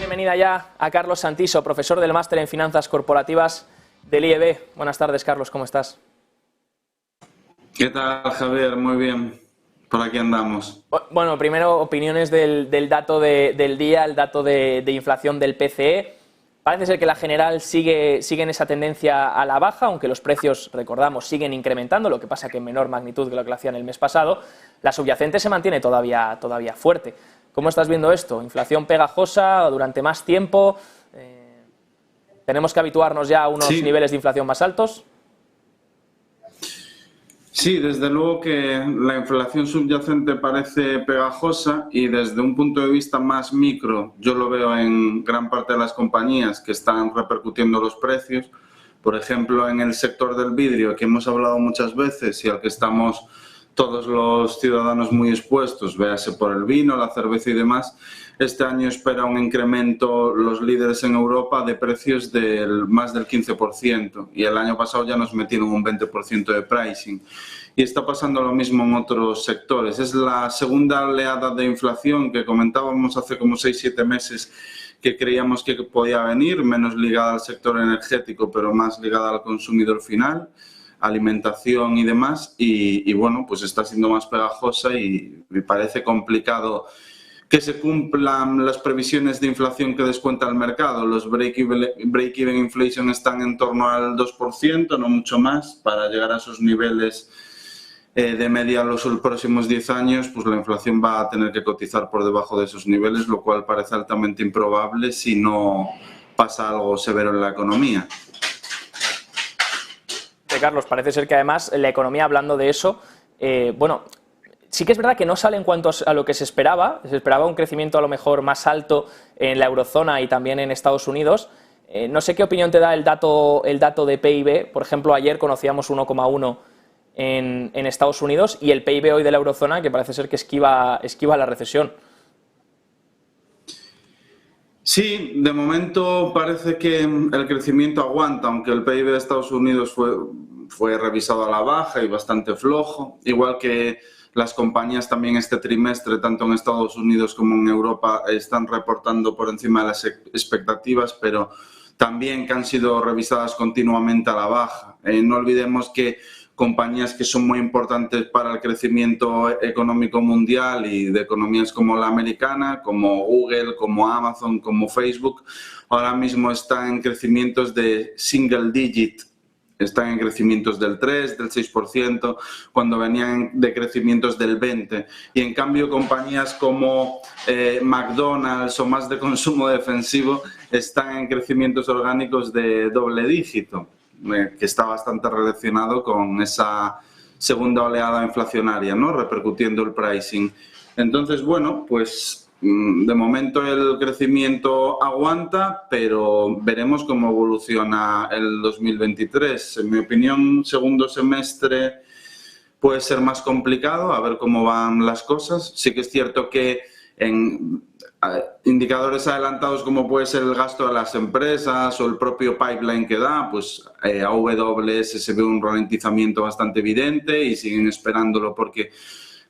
bienvenida ya a Carlos Santiso, profesor del Máster en Finanzas Corporativas del IEB. Buenas tardes, Carlos, ¿cómo estás? ¿Qué tal, Javier? Muy bien. Por aquí andamos. Bueno, primero opiniones del dato del día, el dato de inflación del PCE. Parece ser que la general sigue en esa tendencia a la baja, aunque los precios, recordamos, siguen incrementando, lo que pasa que en menor magnitud que lo que lo hacían el mes pasado. La subyacente se mantiene todavía fuerte. ¿Cómo estás viendo esto? ¿Inflación pegajosa durante más tiempo? ¿Tenemos que habituarnos ya a unos niveles de inflación más altos? Sí, desde luego que la inflación subyacente parece pegajosa y desde un punto de vista más micro, yo lo veo en gran parte de las compañías que están repercutiendo los precios. Por ejemplo, en el sector del vidrio, que hemos hablado muchas veces y al que estamos todos los ciudadanos muy expuestos, véase por el vino, la cerveza y demás, este año espera un incremento, los líderes en Europa, de precios del más del 15%, y el año pasado ya nos metieron un 20% de pricing. Y está pasando lo mismo en otros sectores. Es la segunda oleada de inflación que comentábamos hace como 6-7 meses, que creíamos que podía venir, menos ligada al sector energético, pero más ligada al consumidor final, alimentación y demás, y bueno, pues está siendo más pegajosa y me parece complicado que se cumplan las previsiones de inflación que descuenta el mercado. Los break-even inflation están en torno al 2%, no mucho más, para llegar a esos niveles de media los próximos 10 años, pues la inflación va a tener que cotizar por debajo de esos niveles, lo cual parece altamente improbable si no pasa algo severo en la economía. Carlos, parece ser que además la economía, hablando de eso, bueno, sí que es verdad que no sale en cuanto a lo que se esperaba un crecimiento a lo mejor más alto en la eurozona y también en Estados Unidos. No sé qué opinión te da el dato de PIB. Por ejemplo, ayer conocíamos 1,1 en Estados Unidos y el PIB hoy de la eurozona, que parece ser que esquiva la recesión. Sí, de momento parece que el crecimiento aguanta, aunque el PIB de Estados Unidos fue revisado a la baja y bastante flojo, igual que las compañías también este trimestre, tanto en Estados Unidos como en Europa, están reportando por encima de las expectativas, pero también que han sido revisadas continuamente a la baja. No olvidemos que compañías que son muy importantes para el crecimiento económico mundial y de economías como la americana, como Google, como Amazon, como Facebook, ahora mismo están en crecimientos de single digit, están en crecimientos del 3, del 6%, cuando venían de crecimientos del 20%. Y en cambio compañías como McDonald's o más de consumo defensivo están en crecimientos orgánicos de doble dígito, que está bastante relacionado con esa segunda oleada inflacionaria, ¿no? Repercutiendo el pricing. Entonces, bueno, pues de momento el crecimiento aguanta, pero veremos cómo evoluciona el 2023. En mi opinión, segundo semestre puede ser más complicado, a ver cómo van las cosas. Sí que es cierto que en indicadores adelantados como puede ser el gasto de las empresas o el propio pipeline que da, pues AWS se ve un ralentizamiento bastante evidente y siguen esperándolo porque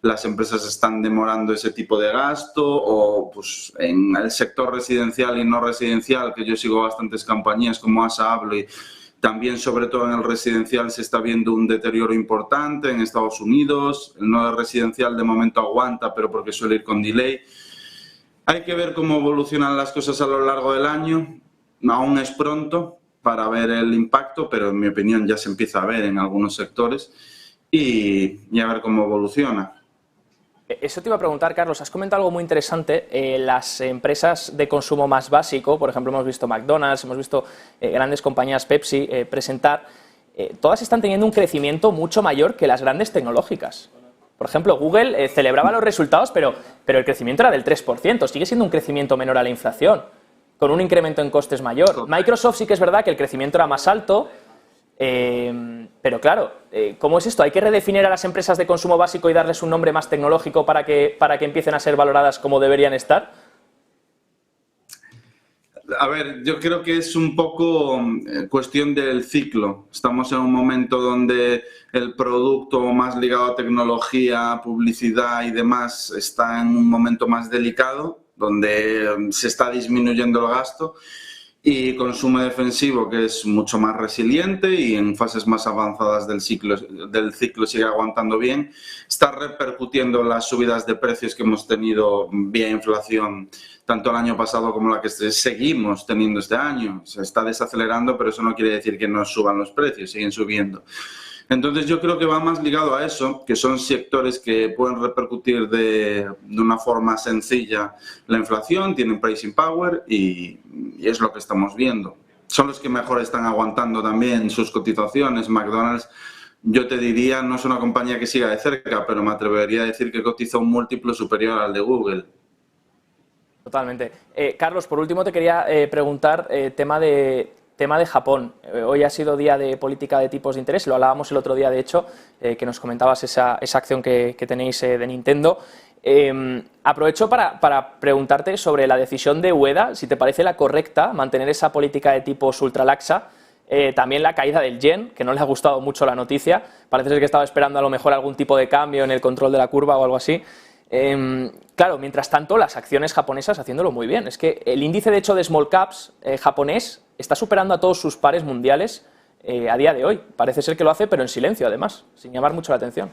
las empresas están demorando ese tipo de gasto, o pues en el sector residencial y no residencial, que yo sigo bastantes compañías como ASA, Abloy, también sobre todo en el residencial se está viendo un deterioro importante en Estados Unidos. El no residencial de momento aguanta, pero porque suele ir con delay. Hay que ver cómo evolucionan las cosas a lo largo del año. Aún es pronto para ver el impacto, pero en mi opinión ya se empieza a ver en algunos sectores y a ver cómo evoluciona. Eso te iba a preguntar, Carlos. Has comentado algo muy interesante. Las empresas de consumo más básico, por ejemplo, hemos visto McDonald's, hemos visto grandes compañías Pepsi presentar, todas están teniendo un crecimiento mucho mayor que las grandes tecnológicas. Por ejemplo, Google celebraba los resultados, pero el crecimiento era del 3%. Sigue siendo un crecimiento menor a la inflación, con un incremento en costes mayor. Microsoft sí que es verdad que el crecimiento era más alto, pero claro, ¿cómo es esto? ¿Hay que redefinir a las empresas de consumo básico y darles un nombre más tecnológico para que empiecen a ser valoradas como deberían estar? A ver, yo creo que es un poco cuestión del ciclo. Estamos en un momento donde el producto más ligado a tecnología, publicidad y demás está en un momento más delicado. donde se está disminuyendo el gasto, y consumo defensivo, que es mucho más resiliente y en fases más avanzadas del ciclo sigue aguantando bien, está repercutiendo las subidas de precios que hemos tenido vía inflación tanto el año pasado como la que seguimos teniendo este año. Se está desacelerando, pero eso no quiere decir que no suban los precios, siguen subiendo. Entonces yo creo que va más ligado a eso, que son sectores que pueden repercutir de una forma sencilla la inflación, tienen pricing power y es lo que estamos viendo. Son los que mejor están aguantando también sus cotizaciones. McDonald's, yo te diría, no es una compañía que siga de cerca, pero me atrevería a decir que cotiza un múltiplo superior al de Google. Totalmente. Carlos, por último te quería preguntar tema de Japón. Hoy ha sido día de política de tipos de interés, lo hablábamos el otro día, de hecho, que nos comentabas esa acción que tenéis de Nintendo. Aprovecho para preguntarte sobre la decisión de Ueda, si te parece la correcta mantener esa política de tipos ultralaxa. También la caída del yen, que no le ha gustado mucho la noticia, parece ser que estaba esperando a lo mejor algún tipo de cambio en el control de la curva o algo así. Claro, mientras tanto, las acciones japonesas haciéndolo muy bien. Es que el índice, de hecho, de small caps japonés está superando a todos sus pares mundiales a día de hoy. Parece ser que lo hace, pero en silencio, además, sin llamar mucho la atención.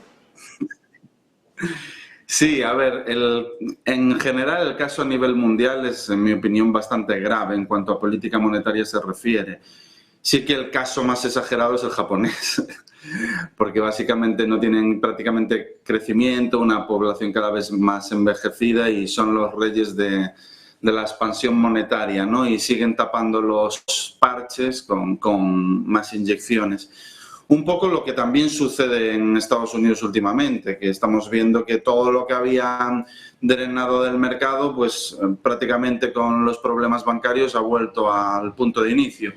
Sí, a ver, en general el caso a nivel mundial es, en mi opinión, bastante grave en cuanto a política monetaria se refiere. Sí que el caso más exagerado es el japonés, porque básicamente no tienen prácticamente crecimiento, una población cada vez más envejecida y son los reyes de la expansión monetaria, ¿no? Y siguen tapando los parches con más inyecciones. Un poco lo que también sucede en Estados Unidos últimamente, que estamos viendo que todo lo que habían drenado del mercado, pues prácticamente con los problemas bancarios ha vuelto al punto de inicio.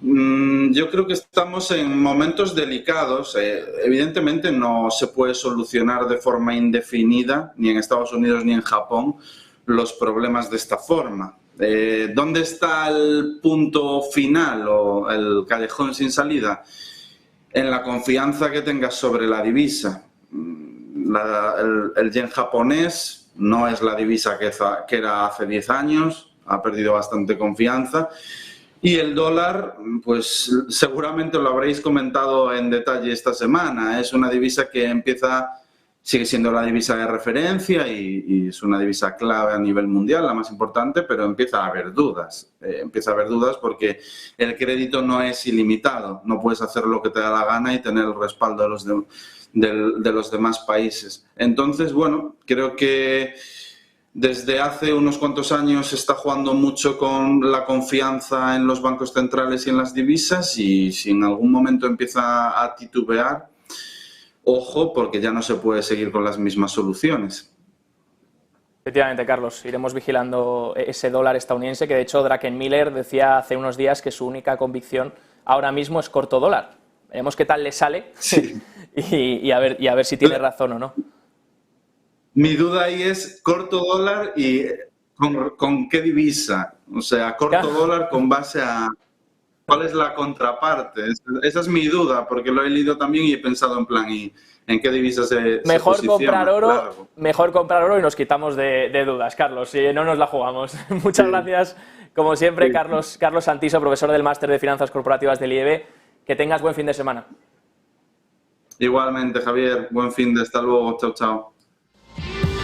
Yo creo que estamos en momentos delicados. Evidentemente no se puede solucionar de forma indefinida, ni en Estados Unidos ni en Japón, los problemas de esta forma. ¿Dónde está el punto final o el callejón sin salida? En la confianza que tengas sobre la divisa. El yen japonés no es la divisa que era hace 10 años, ha perdido bastante confianza. Y el dólar, pues seguramente lo habréis comentado en detalle esta semana, es una divisa que sigue siendo la divisa de referencia y es una divisa clave a nivel mundial, la más importante, pero empieza a haber dudas. Empieza a haber dudas porque el crédito no es ilimitado, no puedes hacer lo que te da la gana y tener el respaldo de los demás países. Entonces, bueno, creo que desde hace unos cuantos años se está jugando mucho con la confianza en los bancos centrales y en las divisas, y si en algún momento empieza a titubear, ojo, porque ya no se puede seguir con las mismas soluciones. Efectivamente, Carlos, iremos vigilando ese dólar estadounidense, que de hecho Druckenmiller decía hace unos días que su única convicción ahora mismo es corto dólar. Veremos qué tal le sale, sí. y a ver si tiene razón o no. Mi duda ahí es corto dólar y ¿con qué divisa? O sea, corto dólar con base a ¿cuál es la contraparte? Esa es mi duda, porque lo he leído también y he pensado en plan, ¿y en qué divisa se posiciona? Mejor comprar oro y nos quitamos de dudas, Carlos, si no nos la jugamos. Muchas gracias, como siempre, Carlos Santiso, profesor del Máster de Finanzas Corporativas del IEB. Que tengas buen fin de semana. Igualmente, Javier, buen fin de hasta luego. Chao, chao.